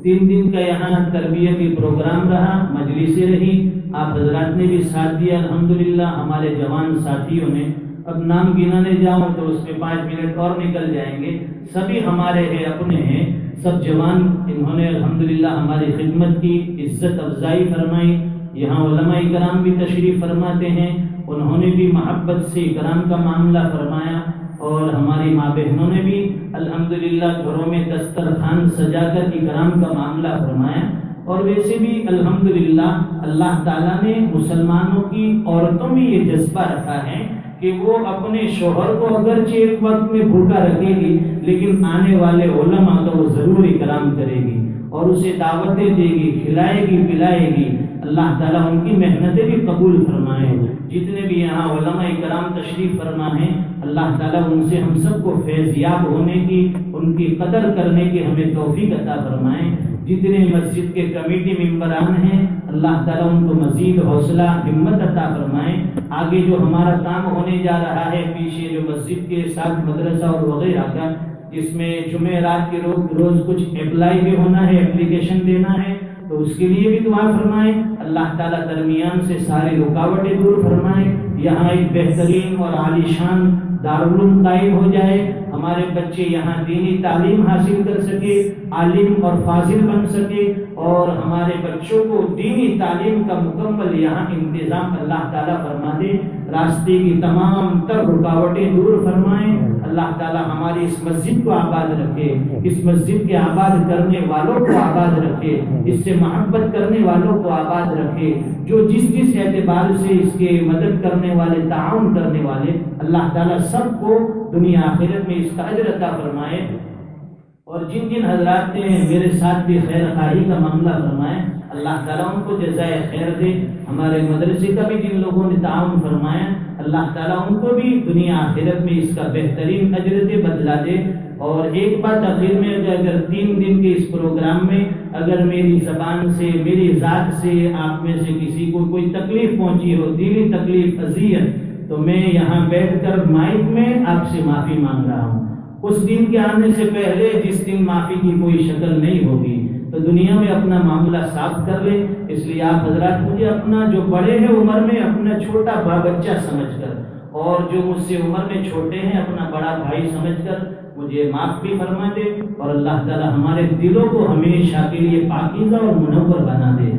3 دن کا یہاں تربیتی پروگرام رہا، مجلسیں رہی، آپ حضرات نے بھی ساتھ دیا الحمدللہ، ہمارے جوان ساتھیوں نے۔ اب نام گنانے جاؤں تو اس میں 5 منٹ اور نکل جائیں گے، سبھی ہمارے ہیں، اپنے ہیں، سب جوان، انہوں نے الحمدللہ ہماری خدمت کی، عزت افزائی فرمائی۔ یہاں علماء کرام بھی تشریف فرماتے ہیں، انہوں نے بھی محبت سے اکرام کا معاملہ فرمایا، اور ہماری ماں بہنوں نے بھی الحمدللہ گھروں میں دسترخوان سجا کر اکرام کا معاملہ فرمایا۔ اور ویسے بھی الحمدللہ اللہ تعالیٰ نے مسلمانوں کی عورتوں میں یہ جذبہ رکھا ہے کہ وہ اپنے شوہر کو اگرچہ ایک وقت میں بھوکا رکھے گی، لیکن آنے والے علماء کا وہ ضرور اکرام کرے گی اور اسے دعوتیں دے گی، کھلائے گی، پلائے گی۔ اللہ تعالیٰ ان کی محنتیں بھی قبول فرمائے۔ جتنے بھی یہاں علماء کرام تشریف فرما ہیں، اللہ تعالیٰ ان سے ہم سب کو فیض یاب ہونے کی، ان کی قدر کرنے کی ہمیں توفیق عطا فرمائے۔ جتنے مسجد کے کمیٹی ممبران ہیں، اللہ تعالیٰ ان کو مزید حوصلہ ہمت عطا فرمائے۔ آگے جو ہمارا کام ہونے جا رہا ہے، پیچھے جو مسجد کے ساتھ مدرسہ اور وغیرہ کا، جس میں جمعرات کے روز کچھ اپلائی بھی ہونا ہے، اپلیکیشن دینا ہے، تو اس کے لیے بھی دعا فرمائیں۔ اللہ تعالیٰ درمیان سے ساری رکاوٹیں دور فرمائیں، یہاں ایک بہترین اور عالیشان دارالعلوم قائم ہو جائے، ہمارے بچے یہاں دینی تعلیم حاصل کر سکے، عالم اور فاضل بن سکے، اور ہمارے بچوں کو دینی تعلیم کا مکمل یہاں انتظام اللہ تعالیٰ فرما دے، راستے کی تمام تر رکاوٹیں دور فرمائیں۔ اللہ تعالیٰ ہماری اس مسجد کو آباد رکھے، اس مسجد کے آباد کرنے والوں کو آباد رکھے، اس سے محبت کرنے والوں کو آباد رکھے، جو جس اعتبار سے اس کے مدد کرنے والے، تعاون کرنے والے، اللہ تعالیٰ سب کو دنیا آخرت میں اس کا اجر عطا فرمائے۔ اور جن جن حضرات نے میرے ساتھ بھی خیر خواہی کا معاملہ فرمائے، اللہ تعالیٰ ان کو جزائے خیر دے۔ ہمارے مدرسے کا بھی جن لوگوں نے تعاون فرمایا، اللہ تعالیٰ ان کو بھی دنیا آخرت میں اس کا بہترین اجر دے، بدلا دے۔ اور ایک بات آخر میں، اگر 3 دن کے اس پروگرام میں اگر میری زبان سے، میری ذات سے آپ میں سے کسی کو کوئی تکلیف پہنچی ہو، دلی تکلیف، اذیت، تو میں یہاں بیٹھ کر مائک میں آپ سے معافی مانگ رہا ہوں۔ اس دن کے آنے سے پہلے جس دن معافی کی کوئی شکل نہیں ہوگی تو دنیا میں اپنا معاملہ صاف کر لیں۔ اس لیے آپ حضرات مجھے اپنا، جو بڑے ہیں عمر میں، اپنا چھوٹا بچہ سمجھ کر، اور جو مجھ سے عمر میں چھوٹے ہیں اپنا بڑا بھائی سمجھ کر مجھے معاف بھی فرما دے، اور اللہ تعالی ہمارے دلوں کو ہمیشہ کے لیے پاکیزہ اور منور بنا دے۔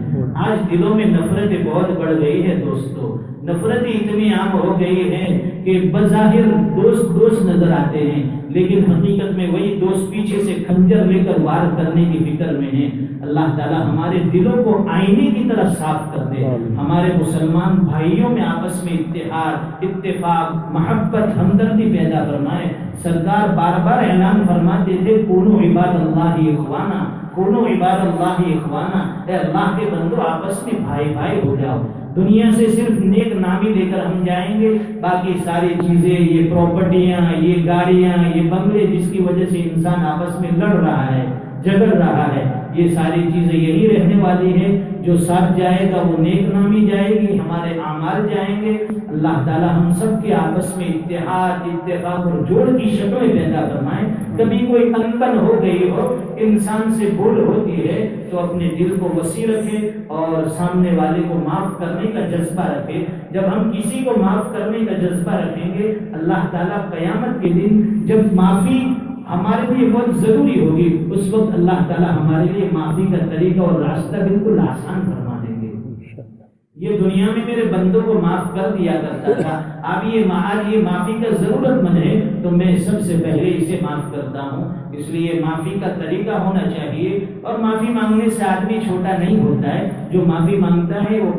آج دلوں میں نفرتیں بہت بڑھ گئی ہے دوستو، نفرتیں اتنی عام ہو گئی ہیں کہ بظاہر دوست نظر آتے ہیں، لیکن حقیقت میں وہی دوست پیچھے سے خنجر لے کر وار کرنے کی فکر میں ہیں۔ اللہ تعالی ہمارے دلوں کو آئینے کی طرح صاف کر دے، ہمارے مسلمان بھائیوں میں آپس میں اتحاد، اتفاق، محبت، ہمدردی پیدا فرمائے۔ سرکار بار بار اعلان فرماتے تھے، کونوا عباد اللہ اخوانا، کونوا عباد اللہ اخوانا، اے اللہ کے بندو آپس میں بھائی بھائی ہو جاؤ۔ دنیا سے صرف نیک نامی لے کر ہم جائیں گے، باقی ساری چیزیں، یہ پراپرٹیاں، یہ گاڑیاں، یہ بنگلے، جس کی وجہ سے انسان آپس میں لڑ رہا ہے، جھگڑ رہا ہے، یہ ساری چیزیں یہی رہنے والی ہے۔ جو ساتھ جائے گا وہ نیک نامی جائے گی، ہمارے اعمال جائیں گے۔ اللہ تعالی ہم سب کے آپس میں اتحاد، اتفاق اور جوڑ کی شکلیں پیدا فرمائیں۔ کبھی کوئی انبن ہو گئی ہو، انسان سے بھول ہوتی ہے تو اپنے دل کو وسیع رکھے اور سامنے والے کو معاف کرنے کا جذبہ رکھے۔ جب ہم کسی کو معاف کرنے کا جذبہ رکھیں گے، اللہ تعالیٰ قیامت کے دن جب معافی ہمارے لیے بہت ضروری ہوگی، اس وقت اللہ تعالیٰ ہمارے لیے معافی کا طریقہ اور راستہ بالکل آسان فرما دیں گے۔ یہ دنیا میں میرے بندوں کو معاف کر دیا کرتا تھا، اب یہ معافی کا ضرورت مند ہے تو میں سب سے پہلے اسے معاف کرتا ہوں۔ اس لیے معافی کا طریقہ ہونا چاہیے، اور معافی مانگنے سے آدمی چھوٹا نہیں ہوتا ہے، جو معافی مانگتا ہے وہ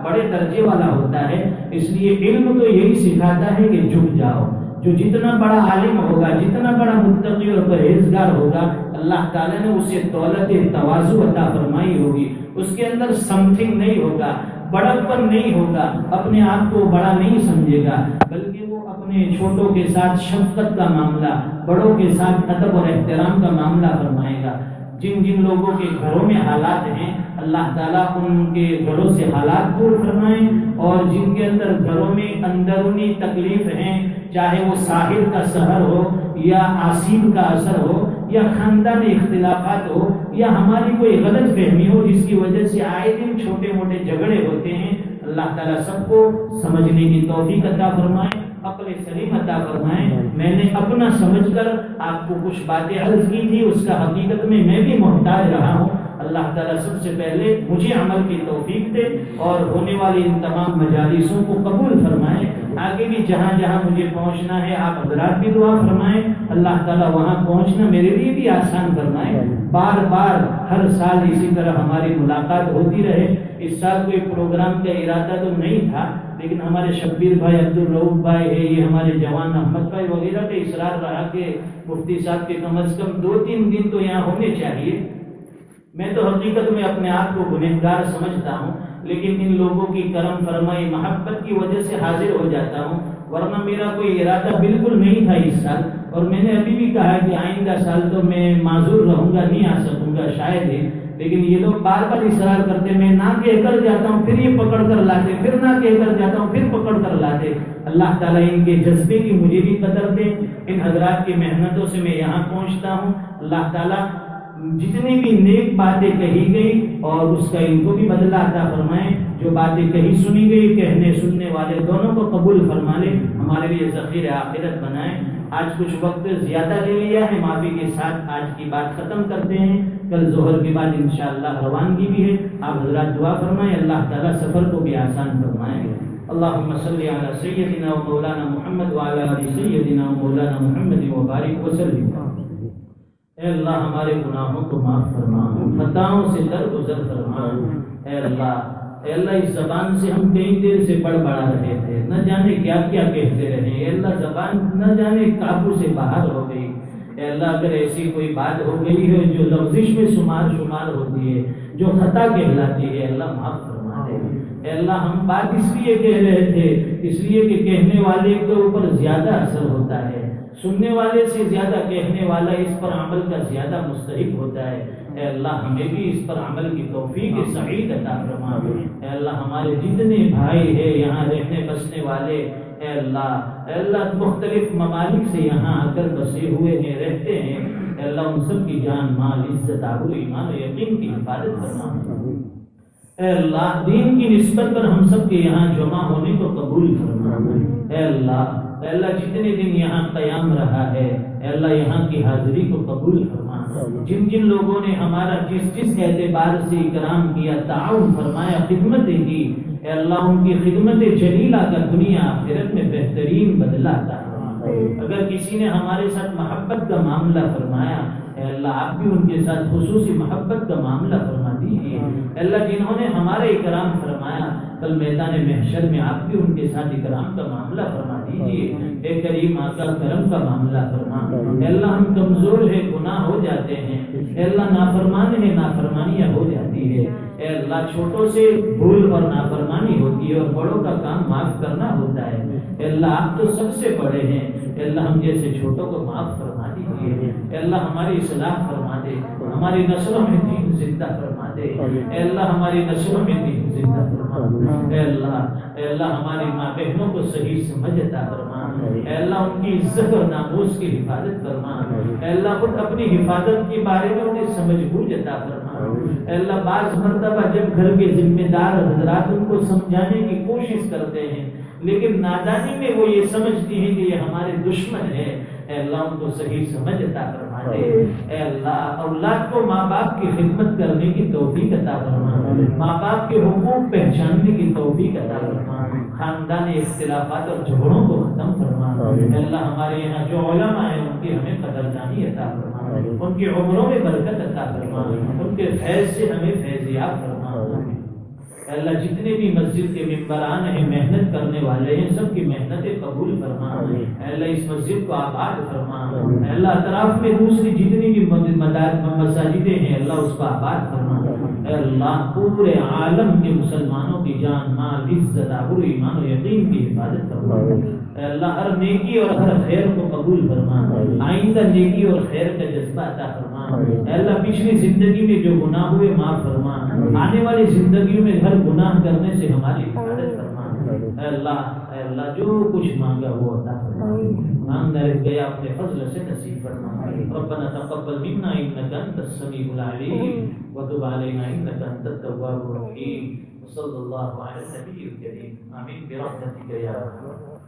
بڑے درجے والا ہوتا ہے۔ اس لیے علم تو یہی سکھاتا ہے کہ جھک جاؤ۔ جو جتنا بڑا عالم ہوگا، جتنا بڑا متقی اور پرہیزگار ہوگا، اللہ تعالیٰ نے اسے دولت تواضع عطا فرمائی ہوگی، اس کے اندر سمتھنگ نہیں ہوگا، بڑکپن نہیں ہوگا، اپنے آپ کو بڑا نہیں سمجھے گا، بلکہ وہ اپنے چھوٹوں کے ساتھ شفقت کا معاملہ، بڑوں کے ساتھ ادب اور احترام کا معاملہ فرمائے گا۔ جن جن لوگوں کے گھروں میں حالات ہیں، اللہ تعالیٰ ان کے گھروں سے حالات دور فرمائیں، اور جن کے اندر گھروں میں اندرونی تکلیف ہیں، چاہے وہ ساحل کا سحر ہو یا آسیب کا اثر ہو یا خاندانی اختلافات ہو یا ہماری کوئی غلط فہمی ہو جس کی وجہ سے آئے دن چھوٹے موٹے جھگڑے ہوتے ہیں، اللہ تعالیٰ سب کو سمجھنے کی توفیق عطا فرمائے، عقل سلیم عطا فرمائے۔ میں نے اپنا سمجھ کر آپ کو کچھ باتیں عرض کی تھی، اس کا حقیقت میں بھی محتاج رہا ہوں۔ اللہ تعالیٰ سب سے پہلے مجھے عمل کی توفیق دے اور ہونے والی ان تمام مجالسوں کو قبول فرمائے۔ آگے بھی جہاں جہاں مجھے پہنچنا ہے آپ حضرات بھی دعا فرمائیں، اللہ تعالیٰ وہاں پہنچنا میرے لیے بھی آسان فرمائے۔ بار بار ہر سال اسی طرح ہماری ملاقات ہوتی رہے۔ اس سال کوئی پروگرام کا ارادہ تو نہیں تھا، لیکن ہمارے شبیر بھائی، عبدالرؤوف بھائی ہے، یہ ہمارے جوان احمد بھائی وغیرہ کا اصرار رہا کہ مفتی صاحب کے کم از کم 2-3 دن تو یہاں ہونے چاہیے۔ میں تو حقیقت میں اپنے آپ کو گنہگار سمجھتا ہوں، لیکن ان لوگوں کی کرم فرمائی محبت کی وجہ سے حاضر ہو جاتا ہوں، ورنہ میرا کوئی ارادہ بالکل نہیں تھا اس سال۔ اور میں نے ابھی بھی کہا کہ آئندہ سال تو میں معذور رہوں گا، نہیں آ سکوں گا شاید ہی، لیکن یہ لوگ بار بار اصرار کرتے، میں نہ کہہ کر جاتا ہوں پھر یہ پکڑ کر لاتے، پھر نہ کہہ کر جاتا ہوں پھر پکڑ کر لاتے۔ اللہ تعالیٰ ان کے جذبے کی مجھے بھی قدر دے، ان حضرات کی محنتوں سے میں یہاں پہنچتا ہوں۔ اللہ تعالیٰ جتنی بھی نیک باتیں کہی گئی اور اس کا ان کو بھی بدلہ عطا فرمائے، جو باتیں کہی سنی گئی، کہنے سننے والے دونوں کو قبول فرما لے، ہمارے لیے ذخیرہ آخرت بنائے۔ آج کچھ وقت زیادہ لے لیا ہے، معافی کے ساتھ آج کی بات ختم کرتے ہیں، کل ظہر کے بعد انشاءاللہ روانگی بھی ہے۔ آپ حضرات دعا فرمائیں، اللہ تعالیٰ سفر کو بھی آسان فرمائے۔ اللهم صل على سيدنا ومولانا محمد وعلى آل سيدنا ومولانا محمد وبارك وسلم۔ اے اللہ ہمارے گناہوں کو معاف فرما، خطاؤں سے درگزر فرما۔ اے اللہ اس زبان سے ہم کئی دیر سے بڑبڑا رہے تھے، نہ جانے کیا کیا کہتے رہے۔ اے اللہ زبان نہ جانے قابو سے باہر ہو گئی۔ اے اللہ اگر ایسی کوئی بات ہو گئی ہے جو لغزش میں شمار ہوتی ہے، جو خطا کہلاتی ہے، اللہ معاف فرما دے۔ اے اللہ ہم بات اس لیے کہہ رہے تھے، اس لیے کہ کہنے والے کے اوپر زیادہ اثر ہوتا ہے، سننے والے سے زیادہ کہنے والا اس پر عمل کا زیادہ مستحق ہوتا ہے۔ اے اللہ ہمیں بھی اس پر عمل کی توفیق سعید عطا فرما۔ اے اللہ ہمارے جتنے بھائی ہیں یہاں رہنے بسنے والے، اے اللہ مختلف ممالک سے یہاں آ کر بسے ہوئے ہیں، رہتے ہیں، اے اللہ ان سب کی جان مال عزت آبرو ایمان و یقین کی حفاظت فرما۔ اے اللہ دین کی نسبت پر ہم سب کے یہاں جمع ہونے کو قبول فرما۔ اے اللہ جتنے دن یہاں قیام رہا ہے، اے اللہ یہاں کی حاضری کو قبول فرما۔ جن لوگوں نے ہمارا جس اعتبار سے اکرام کیا، تعاون فرمایا، خدمتیں کی، اے اللہ ان کی خدمت جلیلہ کا دنیا آخرت میں بہترین بدلہ عطا فرما۔ اگر کسی نے ہمارے ساتھ محبت کا معاملہ فرمایا، اے اللہ آپ بھی ان کے ساتھ خصوصی محبت کا معاملہ فرما دیجیے۔ اے اللہ جنہوں نے ہمارے اکرام فرمایا، کل میدان محشر میں آپ بھی ان کے ساتھ اکرام کا معاملہ فرما دیجیے۔ اے کریم آقا کرم کا معاملہ فرما۔ اے اللہ ہم کمزور ہیں، گناہ ہو جاتے ہیں، اے اللہ نافرمان ہیں، نافرمانیاں ہو جاتی ہے، اے اللہ چھوٹوں سے بھول اور نافرمانی ہوتی ہے اور بڑوں کا کام معاف کرنا ہوتا ہے۔ اے اللہ آپ تو سب سے بڑے ہیں، اے اللہ ہم جیسے چھوٹوں کو معاف فرما دیجیے۔ اے اللہ ہماری اصلاح فرما دے، ہماری نسلوں میں دین زندہ فرما دے۔ اے اللہ ہماری نسلوں میں دین زندہ فرما۔ اے اللہ ہماری ماں بہنوں کو صحیح سمجھ عطا فرما۔ اے اللہ ان کی عزت اور ناموس کی حفاظت فرما۔ اے اللہ خود اپنی حفاظت کے بارے میں انہیں سمجھ بوجھ عطا فرما۔ اے اللہ بعض مرتبہ جب گھر کے ذمہ دار حضرات ان کو سمجھانے کی کوشش کرتے ہیں، لیکن نادانی میں وہ یہ سمجھتی ہیں کہ یہ ہمارے دشمن ہے، اے اللہ ان کو صحیح سمجھ عطا فرما دے۔ اے اللہ اولاد کو ماں باپ کی خدمت کرنے کی توفیق عطا فرما، ماں باپ کے حقوق پہچاننے کی توفیق عطا فرما، خاندانی اختلافات اور جھگڑوں کو ختم فرما۔ اے اللہ ہمارے یہاں جو علماء ہیں ان کی ہمیں قدردانی عطا فرما، ان کی عمروں میں برکت عطا فرما، ان کے فیض سے ہمیں فیضیاب فرما۔ اے اللہ جتنے بھی مسجد کے ممبران ہیں، محنت کرنے والے ہیں، سب کی محنتیں قبول فرما۔ اے اللہ اس مسجد کو آباد فرما۔ اے اللہ اطراف میں دوسری جتنی بھی مساجدیں ہیں، اللہ اس کو آباد فرما۔ اے اللہ پورے عالم کے مسلمانوں کی جان مال عزت آبرو ایمان و یقین کی حفاظت فرما۔ اے اللہ ہر نیکی اور ہر خیر کو قبول فرما، آئندہ نیکی اور خیر کا جذبہ عطا فرما۔ اے اللہ پچھلی زندگی میں جو گناہ ہوئے معاف فرما، آنے والی زندگیوں میں ہر گناہ کرنے سے ہماری حفاظت فرما۔ اے اللہ جو کچھ مانگا وہ عطا فرما، مانگنا رہ گیا اپنے فضل سے نصیب فرما۔ ربنا تقبل منا انك انت السميع العليم وتب علينا انك انت التواب الرحيم وصلى الله على النبي الكريم آمين برحمتك يا ارحم الراحمين۔